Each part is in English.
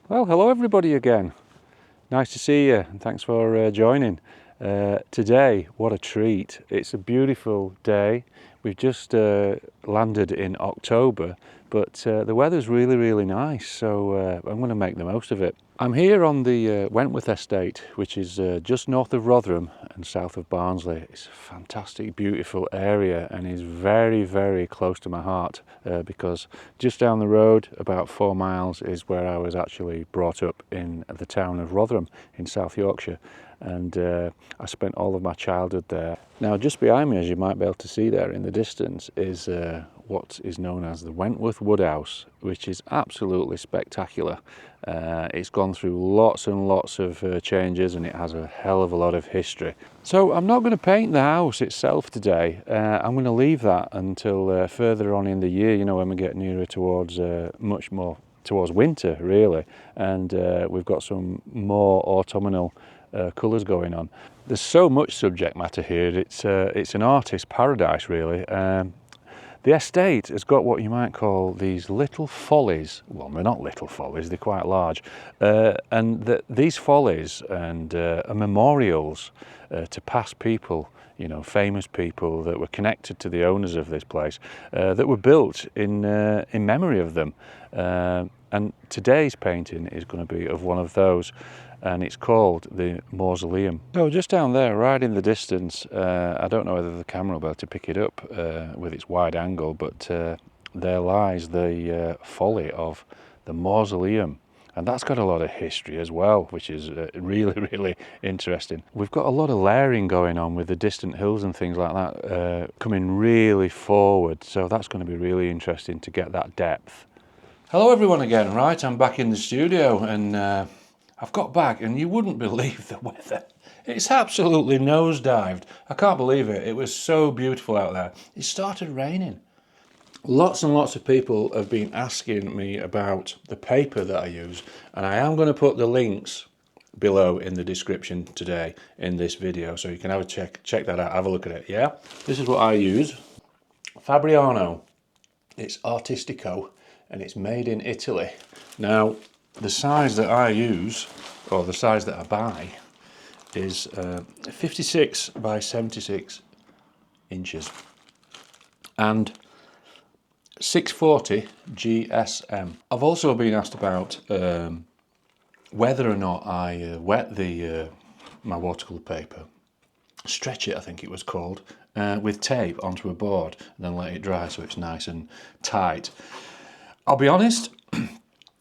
Well, hello everybody again. Nice to see you and thanks for joining. Today, what a treat. It's a beautiful day. We've just landed in October, but the weather's really nice, so I'm going to make the most of it. I'm here on the Wentworth Estate, which is just north of Rotherham and south of Barnsley. It's a fantastic, beautiful area and is very close to my heart because just down the road, about 4 miles, is where I was actually brought up in the town of Rotherham in South Yorkshire. And I spent all of my childhood there. Now, just behind me, as you might be able to see there in the distance, is what is known as the Wentworth Woodhouse, which is absolutely spectacular. It's gone through lots and lots of changes, and it has a hell of a lot of history. So I'm not going to paint the house itself today. I'm going to leave that until further on in the year, you know, when we get nearer towards much more towards winter, really, and we've got some more autumnal colours going on. There's so much subject matter here. It's an artist's paradise, really. The estate has got what you might call these little follies. Well, they're not little follies, they're quite large. And these follies and are memorials to past people, you know, famous people that were connected to the owners of this place, that were built in memory of them. And today's painting is going to be of one of those, and it's called the Mausoleum. So just down there, right in the distance, I don't know whether the camera will be able to pick it up with its wide angle, but there lies the folly of the Mausoleum. And that's got a lot of history as well, which is really interesting. We've got a lot of layering going on with the distant hills and things like that coming really forward, so that's going to be really interesting to get that depth. Hello everyone again. Right, I'm back in the studio, and I've got back, and you wouldn't believe the weather. It's absolutely nosedived. I can't believe it. It was so beautiful out there. It started raining. Lots and lots of people have been asking me about the paper that I use, and I am going to put the links below in the description today in this video, so you can have a check that out, have a look at it. Yeah, this is what I use. Fabriano. It's Artistico, and it's made in Italy. Now, the size that I use, or the size that I buy, is 56 by 76 inches and 640 GSM. I've also been asked about whether or not I wet my watercolour paper, stretch it I think it was called, with tape onto a board and then let it dry so it's nice and tight. I'll be honest,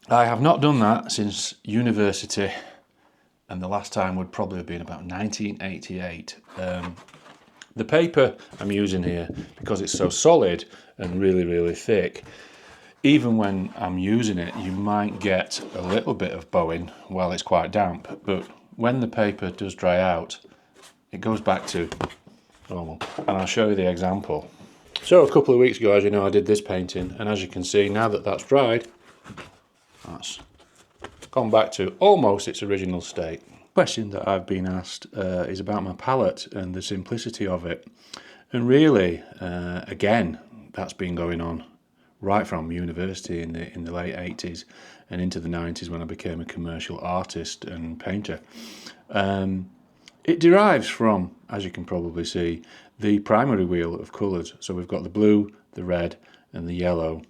I have not done that since university, and the last time would probably have been about 1988. The paper I'm using here, because it's so solid and really thick, even when I'm using it, you might get a little bit of bowing while it's quite damp, but when the paper does dry out, it goes back to normal. And I'll show you the example. So a couple of weeks ago, as you know, I did this painting, and as you can see, now that that's dried, that's gone back to almost its original state. The question that I've been asked is about my palette and the simplicity of it. And really, again, that's been going on right from university in the late 80s and into the 90s when I became a commercial artist and painter. It derives from, as you can probably see, the primary wheel of colours. So we've got the blue, the red and the yellow.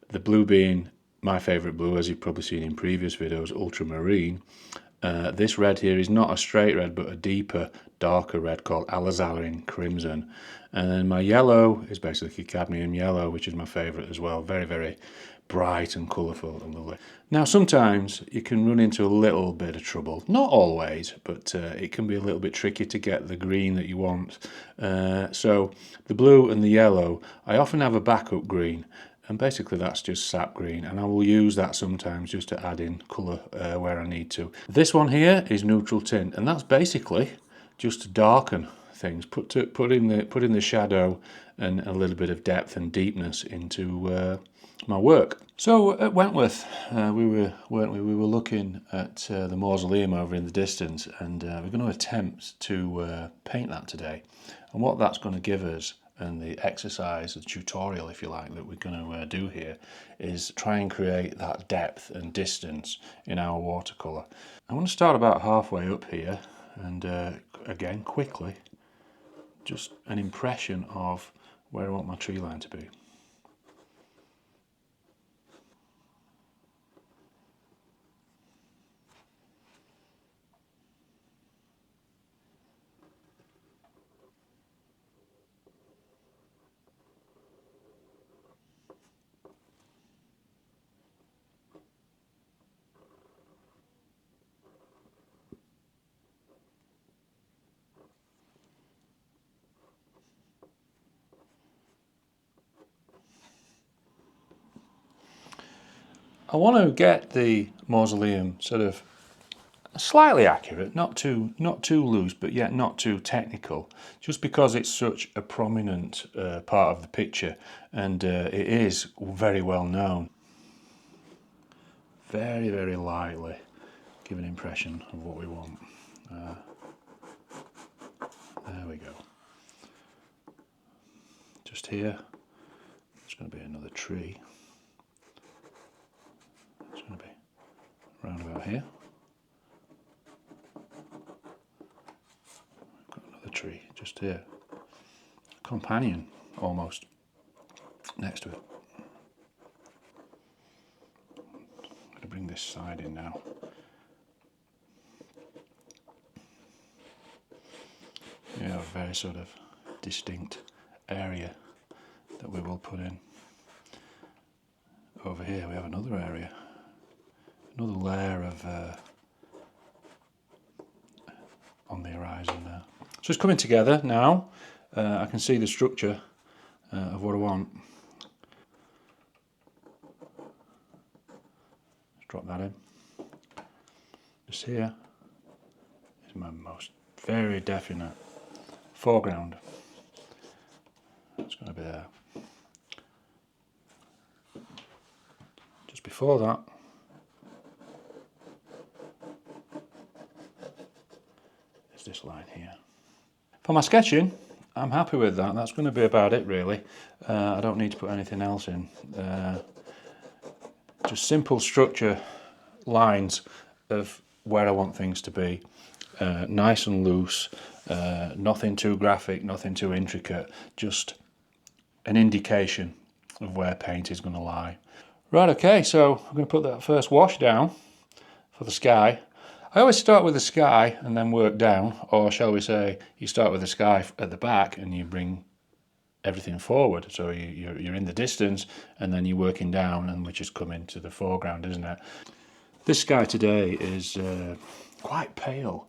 The blue being my favourite blue, as you've probably seen in previous videos, ultramarine. This red here is not a straight red, but a deeper, darker red called alizarin crimson. And then my yellow is basically cadmium yellow, which is my favourite as well. Very bright and colourful and lovely. Now, sometimes you can run into a little bit of trouble. Not always, but it can be a little bit tricky to get the green that you want. So the blue and the yellow, I often have a backup green. And basically that's just sap green, and I will use that sometimes just to add in colour where I need to. This one here is neutral tint, and that's basically just to darken things, put in the shadow and a little bit of depth and deepness into my work. So at Wentworth, we were looking at the Mausoleum over in the distance, and we're going to attempt to paint that today. And what that's going to give us and the exercise, the tutorial if you like, that we're going to do here is try and create that depth and distance in our watercolour. I want to start about halfway up here and again quickly just an impression of where I want my tree line to be. I want to get the mausoleum sort of slightly accurate, not too loose, but yet not too technical, just because it's such a prominent part of the picture, and it is very well known. Very, very lightly give an impression of what we want. There we go. Just here, it's going to be another tree. It's going to be round about here. Got another tree just here. Companion almost next to it. I'm going to bring this side in now. You have a very sort of distinct area that we will put in. Over here we have another area, another layer of on the horizon there. So it's coming together now. I can see the structure of what I want. Let's drop that in. This here is my most very definite foreground. It's going to be there. Just before that, is this line here. For my sketching, I'm happy with that. That's going to be about it really. I don't need to put anything else in. Just simple structure lines of where I want things to be. Nice and loose, nothing too graphic, nothing too intricate, just an indication of where paint is going to lie. Right, okay, so I'm going to put that first wash down for the sky. I always start with the sky and then work down, or shall we say, you start with the sky at the back and you bring everything forward. So you're in the distance and then you're working down, and which is coming to the foreground, isn't it? This sky today is quite pale,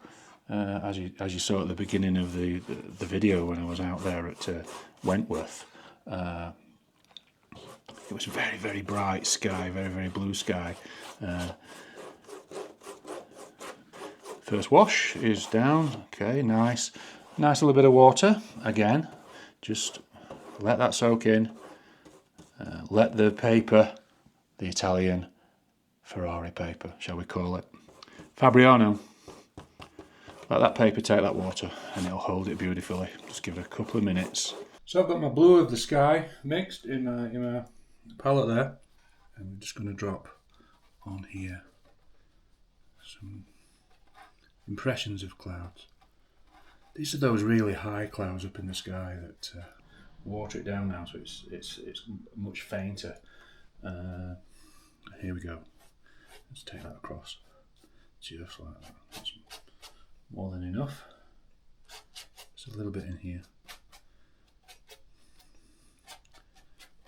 as you saw at the beginning of the video when I was out there at Wentworth. It was very, very bright sky, very, very blue sky. First wash is down. Okay, nice little bit of water again. Just let that soak in. Let the paper, the Italian Ferrari paper, shall we call it, Fabriano, let that paper take that water and it'll hold it beautifully. Just give it a couple of minutes. So I've got my blue of the sky mixed in my palette there, and we're just going to drop on here some impressions of clouds. These are those really high clouds up in the sky that water it down now, so it's much fainter. Here we go. Let's take that across, just like that. That's more than enough. There's a little bit in here.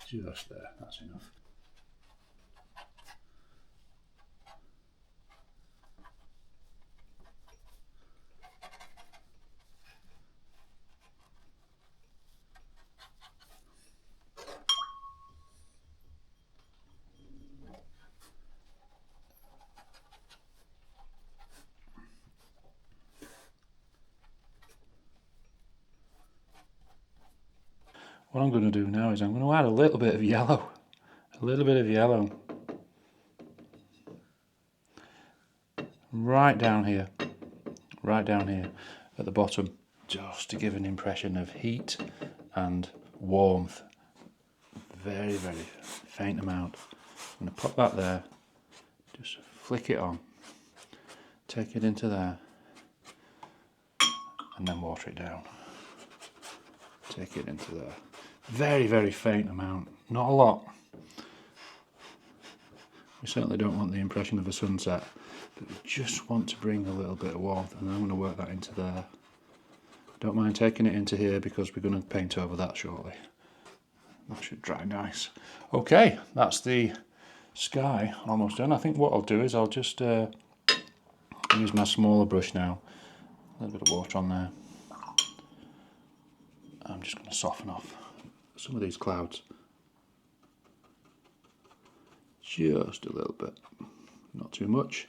Just there, that's enough. What I'm going to do now is I'm going to add a little bit of yellow. Right down here at the bottom, just to give an impression of heat and warmth. Very, very faint amount. I'm going to pop that there, just flick it on, take it into there, and then water it down. Take it into there. Very, very faint amount, not a lot. We certainly don't want the impression of a sunset, but we just want to bring a little bit of warmth, and I'm going to work that into there. Don't mind taking it into here because we're going to paint over that shortly. That should dry nice. Okay, that's the sky almost done. I think what I'll do is I'll just use my smaller brush now. A little bit of water on there. I'm just going to soften off some of these clouds. Just a little bit, not too much.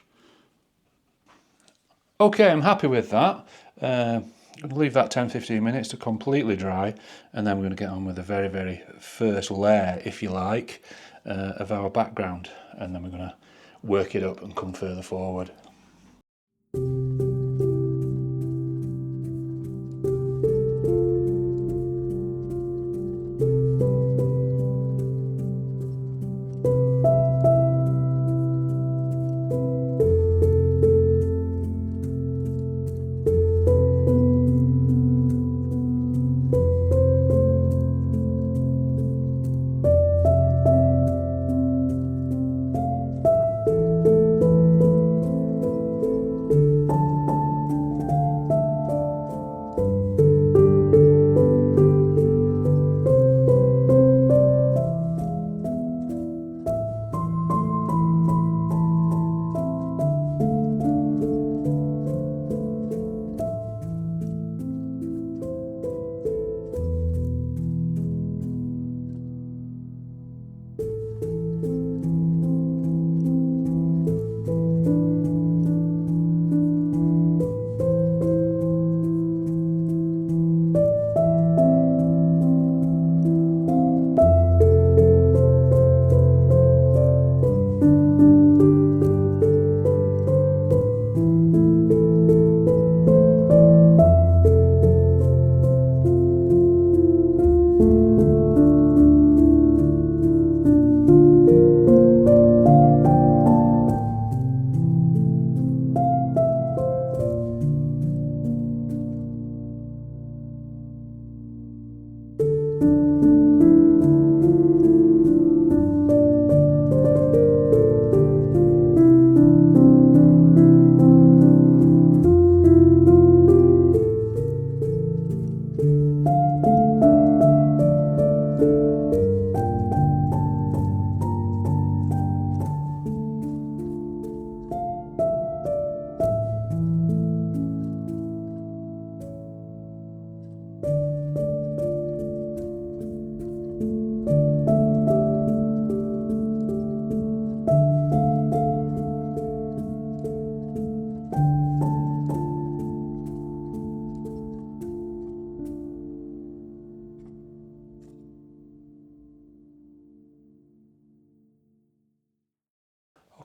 Okay, I'm happy with that. I'm going to leave that 10-15 minutes to completely dry, and then we're going to get on with the very, very first layer, if you like, of our background, and then we're going to work it up and come further forward.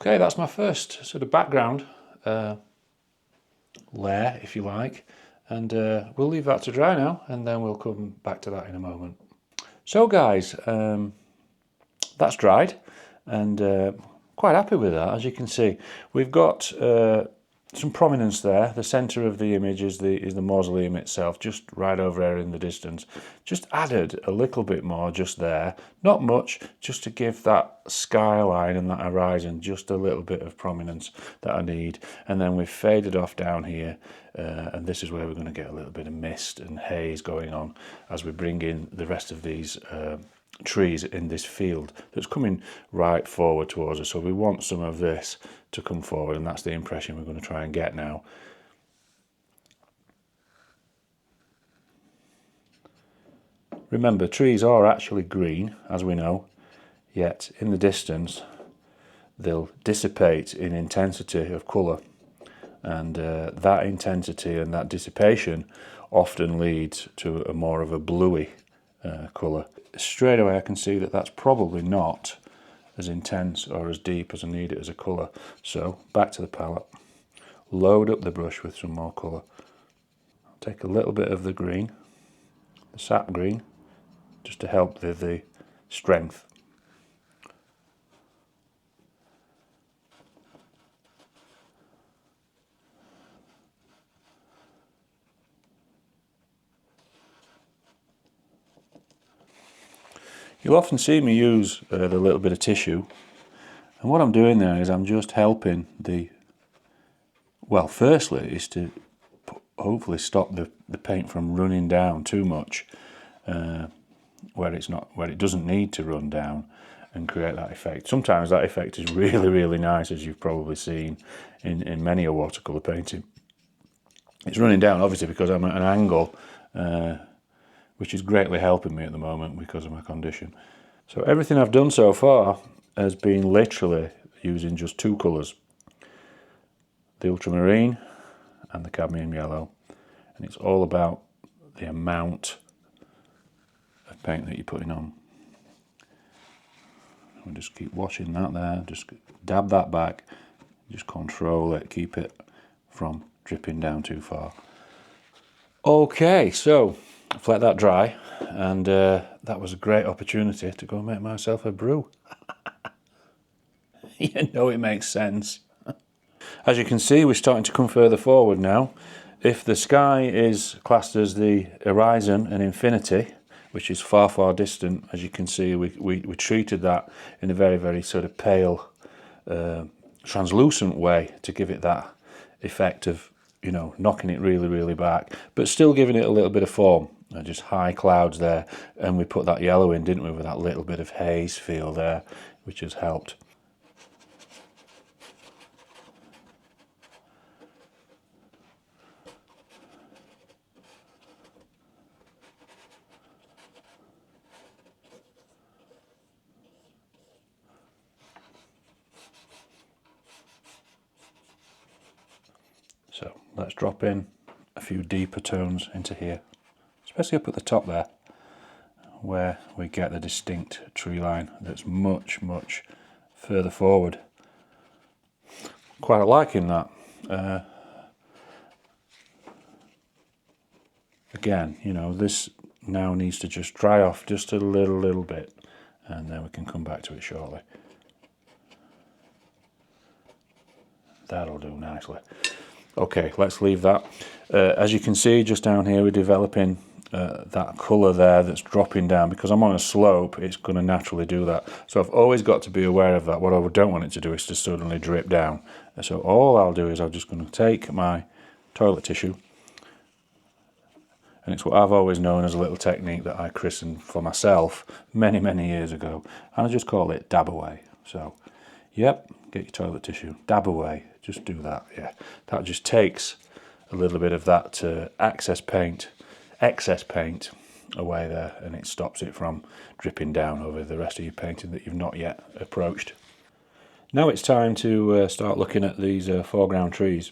Okay, that's my first sort of background layer, if you like, and we'll leave that to dry now, and then we'll come back to that in a moment. So guys, that's dried, and quite happy with that. As you can see, we've got some prominence there. The centre of the image is the mausoleum itself, just right over there in the distance. Just added a little bit more just there, not much, just to give that skyline and that horizon just a little bit of prominence that I need. And then we've faded off down here, and this is where we're going to get a little bit of mist and haze going on as we bring in the rest of these trees in this field that's coming right forward towards us. So we want some of this to come forward, and that's the impression we're going to try and get now. Remember, trees are actually green, as we know, yet in the distance they'll dissipate in intensity of colour, and that intensity and that dissipation often leads to a more of a bluey colour. Straight away I can see that that's probably not as intense or as deep as I need it as a colour. So back to the palette, load up the brush with some more colour. I'll take a little bit of the green, the sap green, just to help with the strength. You'll often see me use the little bit of tissue, and what I'm doing there is I'm just helping well, firstly is to hopefully stop the paint from running down too much where it doesn't need to run down, and create that effect. Sometimes that effect is really, really nice, as you've probably seen in many a watercolour painting. It's running down obviously because I'm at an angle, which is greatly helping me at the moment because of my condition. So everything I've done so far has been literally using just two colours, the ultramarine and the cadmium yellow, and it's all about the amount of paint that you're putting on. We'll just keep washing that there, just dab that back, just control it, keep it from dripping down too far. Okay, so I've let that dry, and that was a great opportunity to go and make myself a brew. You know, it makes sense. As you can see, we're starting to come further forward now. If the sky is classed as the horizon and infinity, which is far, far distant, as you can see, we treated that in a very, very sort of pale, translucent way to give it that effect of, you know, knocking it really, really back, but still giving it a little bit of form. Just high clouds there, and we put that yellow in, didn't we, with that little bit of haze feel there, which has helped. So let's drop in a few deeper tones into here, especially up at the top there, where we get the distinct tree line that's much, much further forward. Quite liking that. Again, you know, this now needs to just dry off just a little bit, and then we can come back to it shortly. That'll do nicely. Okay, let's leave that. As you can see, just down here, we're developing that colour there that's dropping down. Because I'm on a slope, it's going to naturally do that. So I've always got to be aware of that. What I don't want it to do is to suddenly drip down. So all I'll do is I'm just going to take my toilet tissue, and it's what I've always known as a little technique that I christened for myself many, many years ago, and I just call it dab away. So, yep, get your toilet tissue, dab away, just do that, yeah. That just takes a little bit of that excess paint away there, and it stops it from dripping down over the rest of your painting that you've not yet approached. Now it's time to start looking at these foreground trees,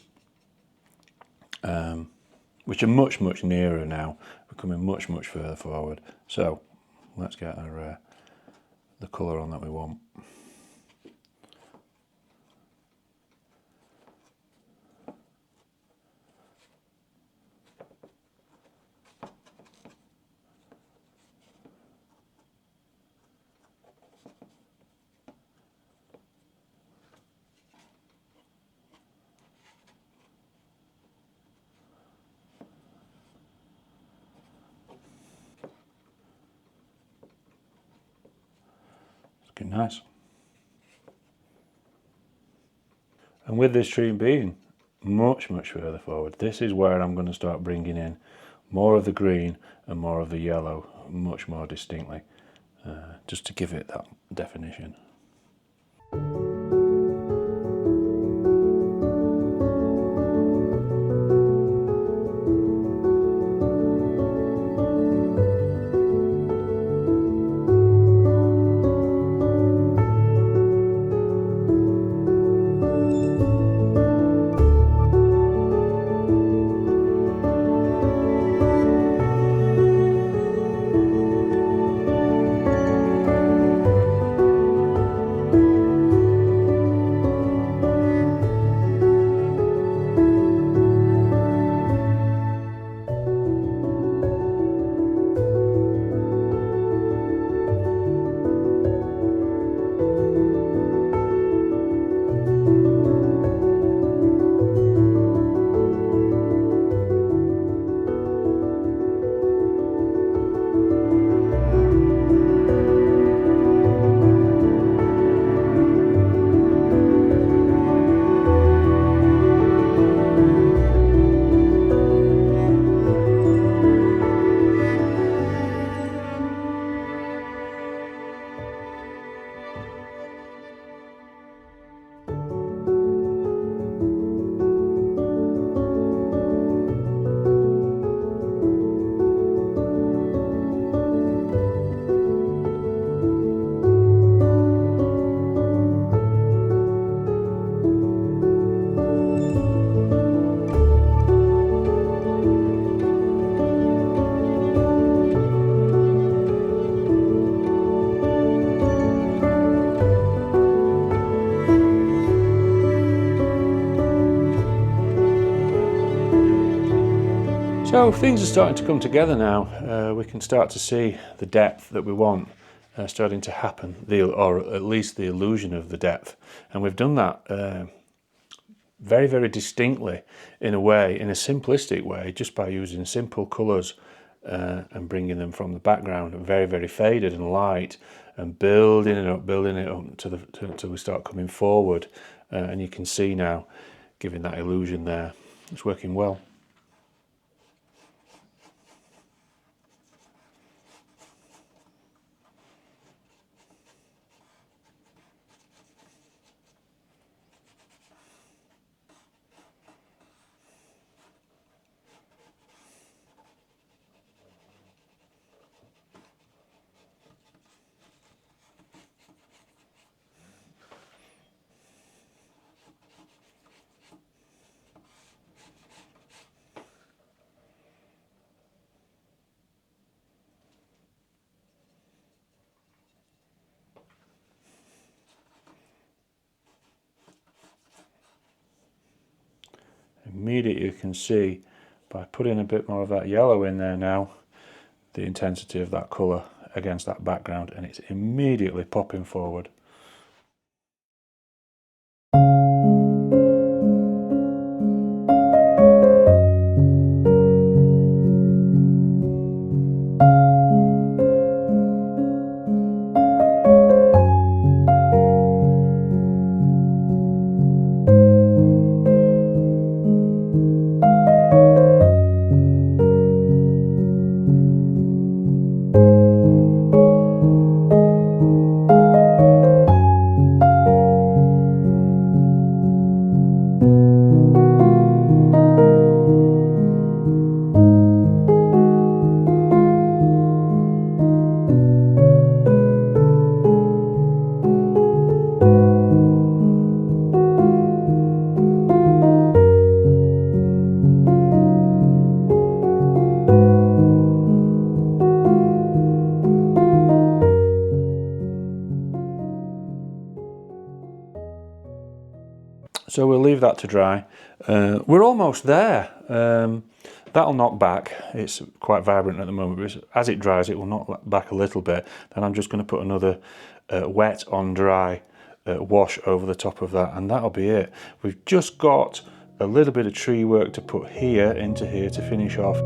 which are much, much nearer now. We're coming much, much further forward. So let's get our the colour on that we want. Looking nice. And with this tree being much, much further forward, this is where I'm going to start bringing in more of the green and more of the yellow, much more distinctly, just to give it that definition. So things are starting to come together now. We can start to see the depth that we want starting to happen, or at least the illusion of the depth. And we've done that very, very distinctly in a way, in a simplistic way, just by using simple colours and bringing them from the background, very, very faded and light, and building it up until we start coming forward. And you can see now, giving that illusion there, it's working well. Immediately you can see, by putting a bit more of that yellow in there now, the intensity of that colour against that background, and it's immediately popping forward. So we'll leave that to dry. We're almost there. That'll knock back. It's quite vibrant at the moment, but as it dries it will knock back a little bit. Then I'm just going to put another wet on dry wash over the top of that, and that'll be it. We've just got a little bit of tree work to put here into here to finish off.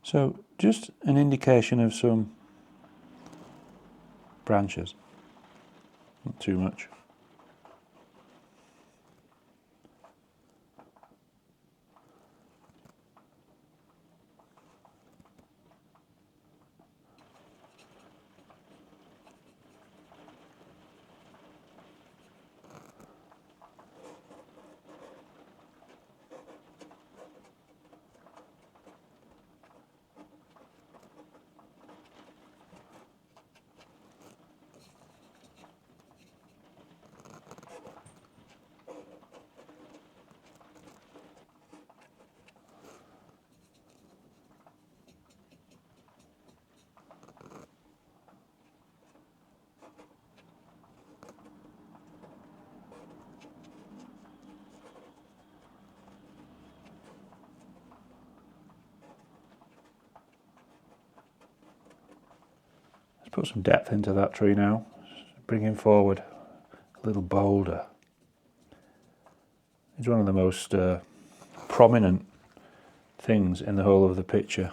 So just an indication of some branches, not too much. Put some depth into that tree now, bringing forward a little boulder. It's one of the most prominent things in the whole of the picture.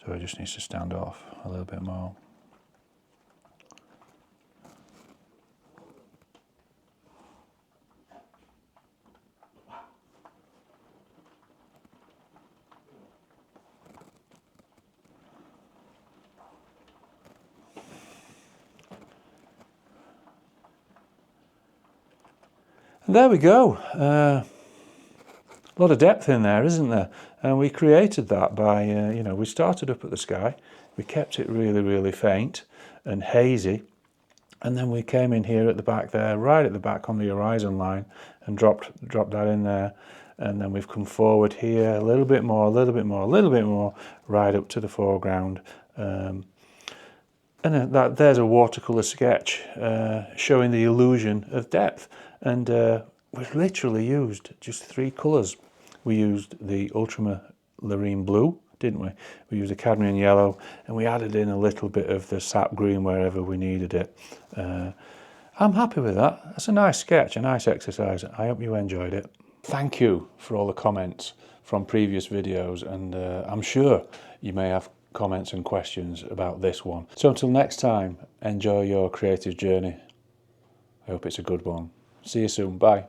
So it just needs to stand off a little bit more. And there we go. A lot of depth in there, isn't there? And we created that by, you know, we started up at the sky, we kept it really, really faint and hazy, and then we came in here at the back there, right at the back on the horizon line, and dropped that in there, and then we've come forward here a little bit more, a little bit more, a little bit more, right up to the foreground. And there's a watercolour sketch showing the illusion of depth. And we've literally used just 3 colours. We used the ultramarine blue, didn't we? We used the cadmium yellow, and we added in a little bit of the sap green wherever we needed it. I'm happy with that. That's a nice sketch, a nice exercise. I hope you enjoyed it. Thank you for all the comments from previous videos, and I'm sure you may have comments and questions about this one. So until next time, enjoy your creative journey. I hope it's a good one. See you soon. Bye.